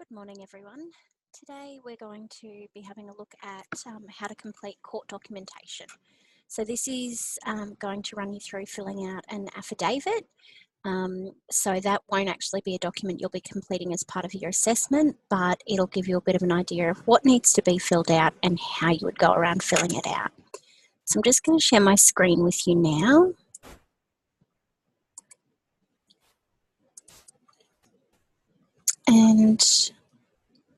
Good morning, everyone. Today we're going to be having a look at how to complete court documentation. So this is going to run you through filling out an affidavit. So that won't actually be a document you'll be completing as part of your assessment, but it'll give you a bit of an idea of what needs to be filled out and how you would go around filling it out. So I'm just going to share my screen with you now. And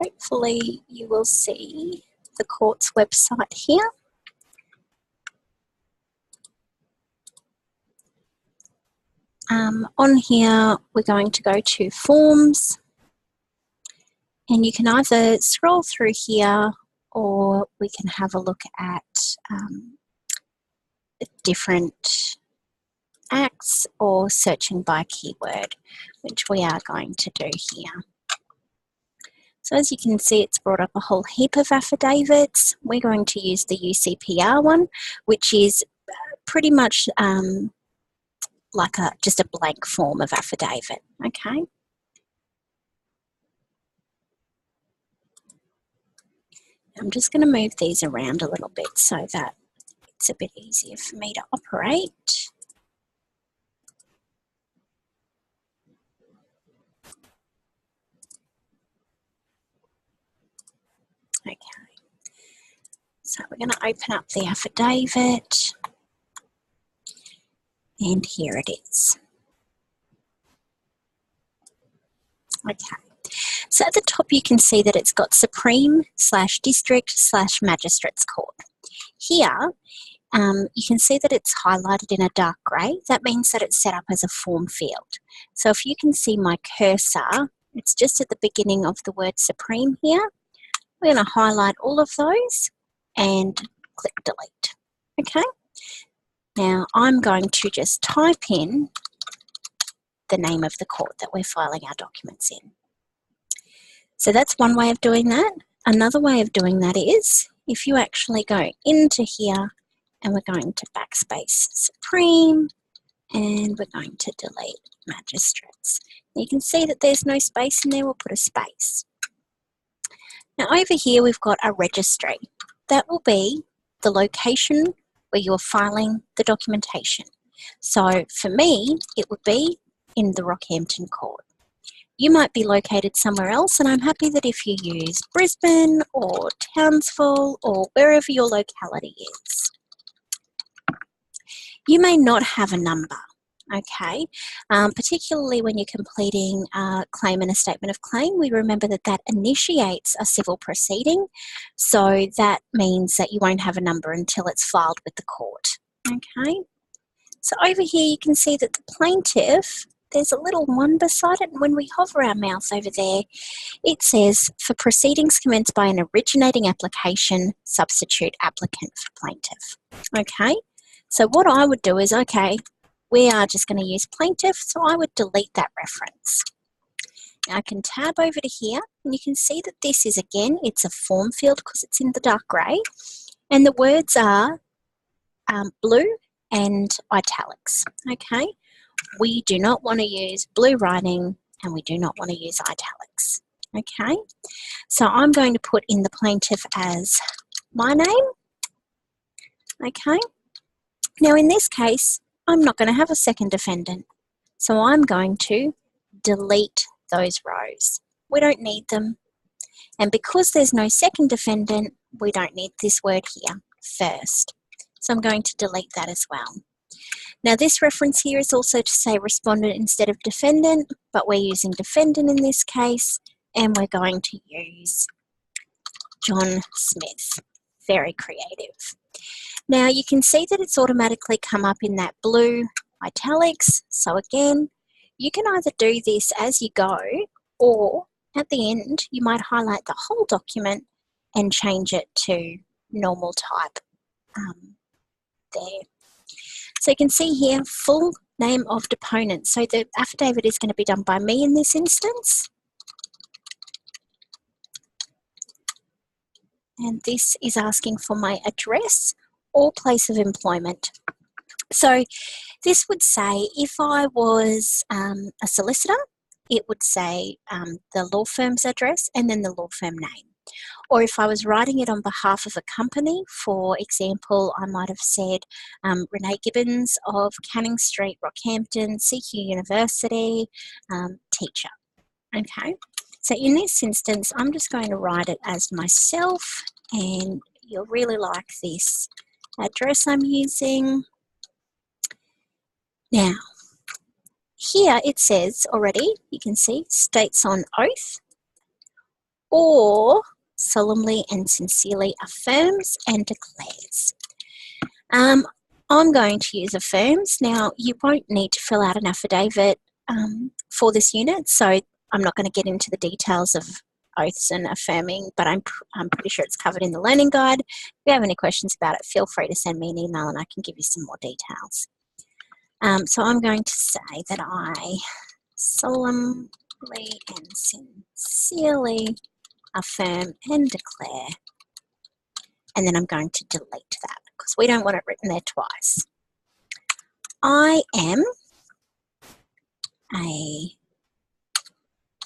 hopefully you will see the court's website here. On here, we're going to go to Forms, and you can either scroll through here or we can have a look at different acts or searching by keyword, which we are going to do here. So as you can see, it's brought up a whole heap of affidavits. We're going to use the UCPR one, which is pretty much like just a blank form of affidavit, okay? I'm just going to move these around a little bit so that it's a bit easier for me to operate. Okay, so we're going to open up the affidavit, and here it is. Okay, so at the top you can see that it's got Supreme/District/Magistrates Court. Here you can see that it's highlighted in a dark grey. That means that it's set up as a form field. So if you can see my cursor, it's just at the beginning of the word Supreme here. We're going to highlight all of those and click delete. Okay, now I'm going to just type in the name of the court that we're filing our documents in. So that's one way of doing that. Another way of doing that is if you actually go into here and we're going to backspace Supreme and we're going to delete Magistrates. You can see that there's no space in there. We'll put a space. Now over here we've got a registry. That will be the location where you're filing the documentation. So for me, it would be in the Rockhampton Court. You might be located somewhere else, and I'm happy that if you use Brisbane or Townsville or wherever your locality is. You may not have a number, okay? Particularly when you're completing a claim and a statement of claim, we remember that that initiates a civil proceeding, so that means that you won't have a number until it's filed with the court, okay? So over here you can see that the plaintiff, there's a little 1 beside it, and when we hover our mouse over there, it says, for proceedings commenced by an originating application, substitute applicant for plaintiff. Okay, so what I would do is, okay, we are just going to use plaintiff, so I would delete that reference. Now I can tab over to here, and you can see that this is, again, it's a form field because it's in the dark grey, and the words are blue and italics, okay? We do not want to use blue writing and we do not want to use italics, okay? So I'm going to put in the plaintiff as my name, okay? Now in this case, I'm not going to have a second defendant, so I'm going to delete those rows. We don't need them, and because there's no second defendant, we don't need this word here, first. So I'm going to delete that as well. Now this reference here is also to say respondent instead of defendant, but we're using defendant in this case, and we're going to use John Smith. Very creative. Now you can see that it's automatically come up in that blue italics. So again, you can either do this as you go, or at the end you might highlight the whole document and change it to normal type there. So you can see here, full name of deponent. So the affidavit is going to be done by me in this instance. And this is asking for my address or place of employment. So this would say if I was a solicitor it would say the law firm's address and then the law firm name. Or if I was writing it on behalf of a company, for example, I might have said Renee Gibbons of Canning Street, Rockhampton, CQ University, teacher. Okay, so in this instance, I'm just going to write it as myself, and you'll really like this address I'm using. Now, here it says already, you can see, states on oath, or solemnly and sincerely affirms and declares. I'm going to use affirms. Now, you won't need to fill out an affidavit for this unit, so I'm not going to get into the details of oaths and affirming, but I'm pretty sure it's covered in the learning guide. If you have any questions about it, feel free to send me an email and I can give you some more details. So I'm going to say that I solemnly and sincerely affirm and declare, and then I'm going to delete that because we don't want it written there twice. I am a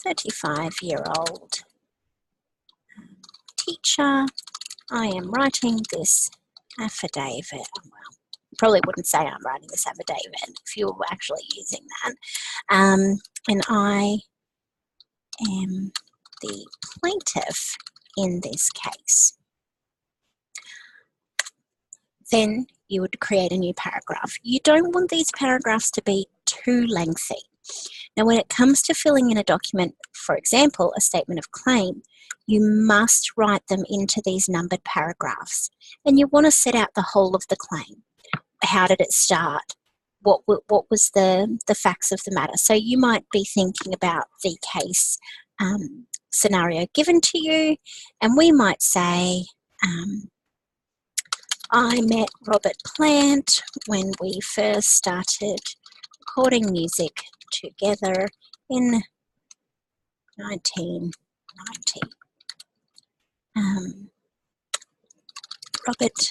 35-year-old teacher. I am writing this affidavit. Well, you probably wouldn't say I'm writing this affidavit if you were actually using that. And I am the plaintiff in this case. Then you would create a new paragraph. You don't want these paragraphs to be too lengthy. Now, when it comes to filling in a document, for example, a statement of claim, you must write them into these numbered paragraphs. And you want to set out the whole of the claim. How did it start? What was the facts of the matter? So you might be thinking about the case scenario given to you, and we might say, I met Robert Plant when we first started recording music together in 1990. Robert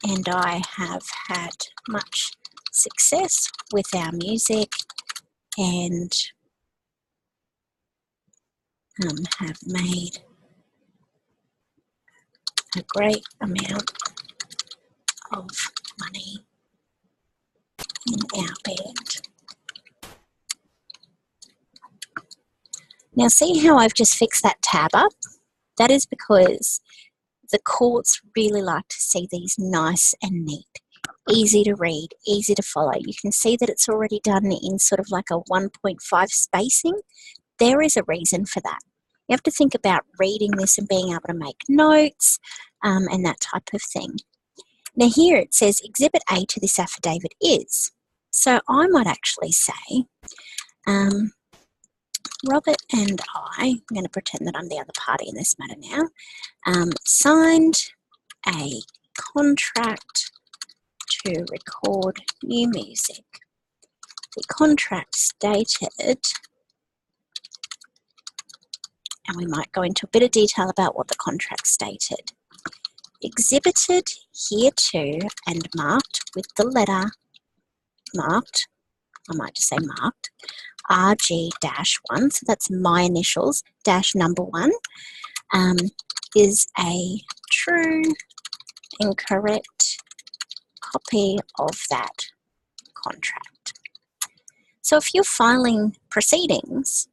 and I have had much success with our music and have made a great amount of money in our band. Now, see how I've just fixed that tab up? That is because the courts really like to see these nice and neat, easy to read, easy to follow. You can see that it's already done in sort of like a 1.5 spacing. There is a reason for that. You have to think about reading this and being able to make notes and that type of thing. Now here it says Exhibit A to this affidavit is. So I might actually say, Robert and I'm going to pretend that I'm the other party in this matter now, signed a contract to record new music. The contract stated, and we might go into a bit of detail about what the contract stated, exhibited hereto and marked with the letter marked, I might just say marked, RG-1, so that's my initials, dash number 1, is a true and correct copy of that contract. So if you're filing proceedings,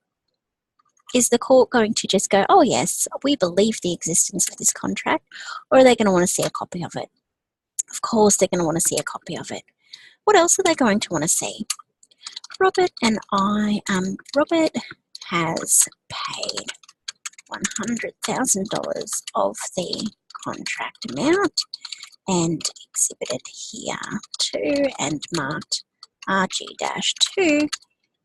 is the court going to just go, oh yes, we believe the existence of this contract, or are they going to want to see a copy of it? Of course they're going to want to see a copy of it. What else are they going to want to see? Robert and I, Robert has paid $100,000 of the contract amount and exhibited here too and marked RG-2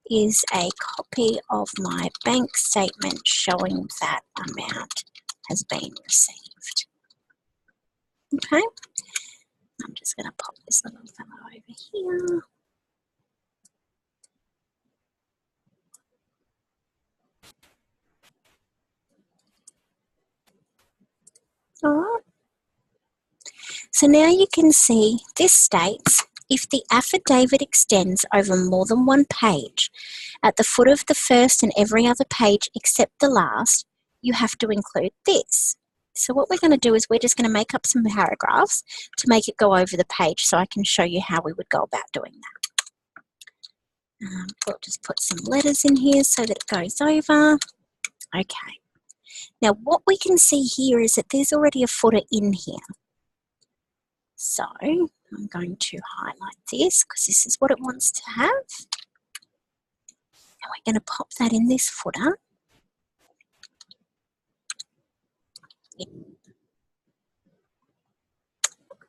is a copy of my bank statement showing that amount has been received. Okay, I'm just going to pop this little fellow over here. All right. So now you can see this states If the affidavit extends over more than one page, at the foot of the first and every other page except the last, you have to include this. So what we're going to do is we're just going to make up some paragraphs to make it go over the page so I can show you how we would go about doing that. We'll just put some letters in here so that it goes over. Okay. Now what we can see here is that there's already a footer in here. So I'm going to highlight this because this is what it wants to have. And we're going to pop that in this footer.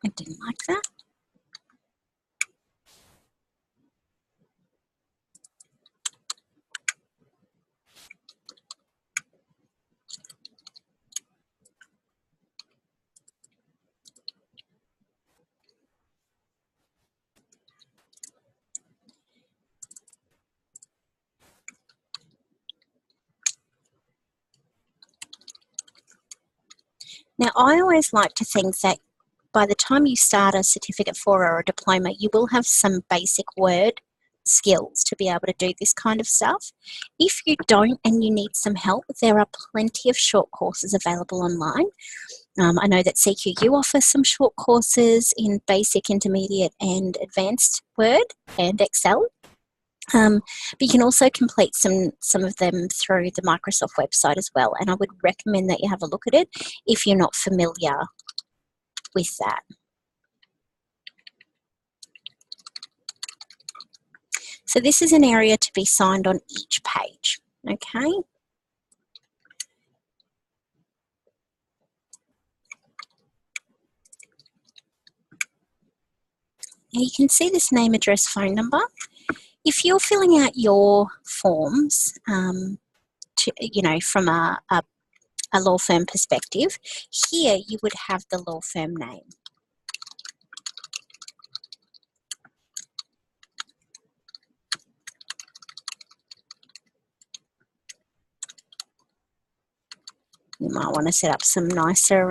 I didn't like that. Now, I always like to think that by the time you start a certificate for or a diploma, you will have some basic word skills to be able to do this kind of stuff. If you don't and you need some help, there are plenty of short courses available online. I know that CQU offers some short courses in basic, intermediate and advanced Word and Excel. But you can also complete some of them through the Microsoft website as well, and I would recommend that you have a look at it if you're not familiar with that. So this is an area to be signed on each page, okay? Now you can see this name, address, phone number. If you're filling out your forms, from a law firm perspective, here you would have the law firm name. You might want to set up some nicer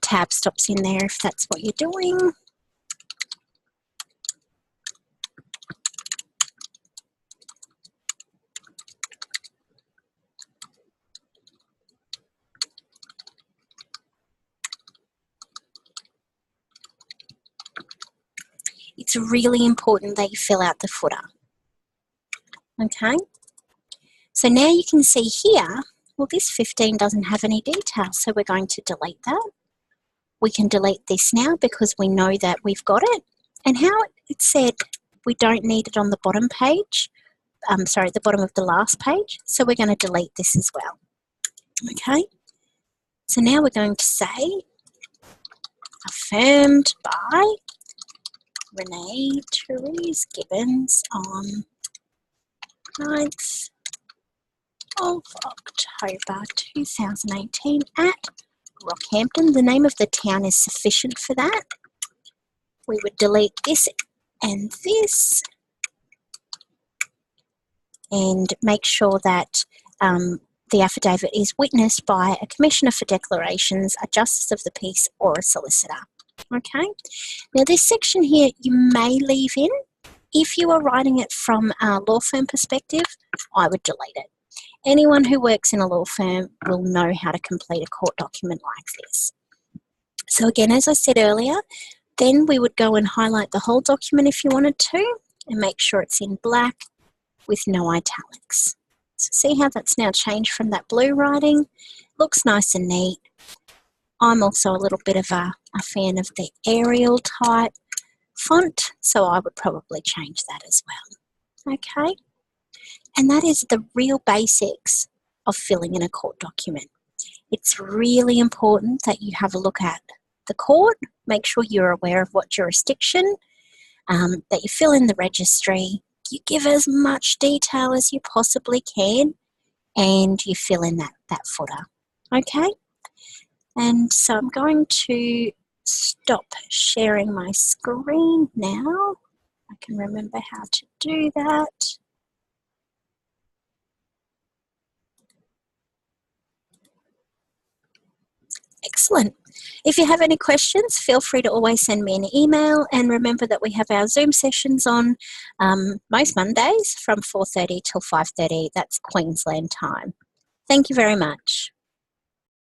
tab stops in there if that's what you're doing. It's really important that you fill out the footer. Okay? So now you can see here, well, this 15 doesn't have any details, so we're going to delete that. We can delete this now because we know that we've got it. And how it said we don't need it on the bottom page, the bottom of the last page, so we're going to delete this as well. Okay? So now we're going to say, affirmed by Renee Therese Gibbons on 9th of October 2018 at Rockhampton. The name of the town is sufficient for that. We would delete this and this and make sure that the affidavit is witnessed by a Commissioner for Declarations, a Justice of the Peace or a solicitor. Okay, now this section here you may leave in. If you are writing it from a law firm perspective, I would delete it. Anyone who works in a law firm will know how to complete a court document like this. So again, as I said earlier, then we would go and highlight the whole document if you wanted to and make sure it's in black with no italics. So see how that's now changed from that blue writing? Looks nice and neat. I'm also a little bit of a fan of the Arial type font, so I would probably change that as well. Okay? And that is the real basics of filling in a court document. It's really important that you have a look at the court, make sure you're aware of what jurisdiction, that you fill in the registry, you give as much detail as you possibly can, and you fill in that footer. Okay? And so I'm going to stop sharing my screen now. I can remember how to do that. Excellent. If you have any questions, feel free to always send me an email, and remember that we have our Zoom sessions on most Mondays from 4:30 till 5:30. That's Queensland time. Thank you very much.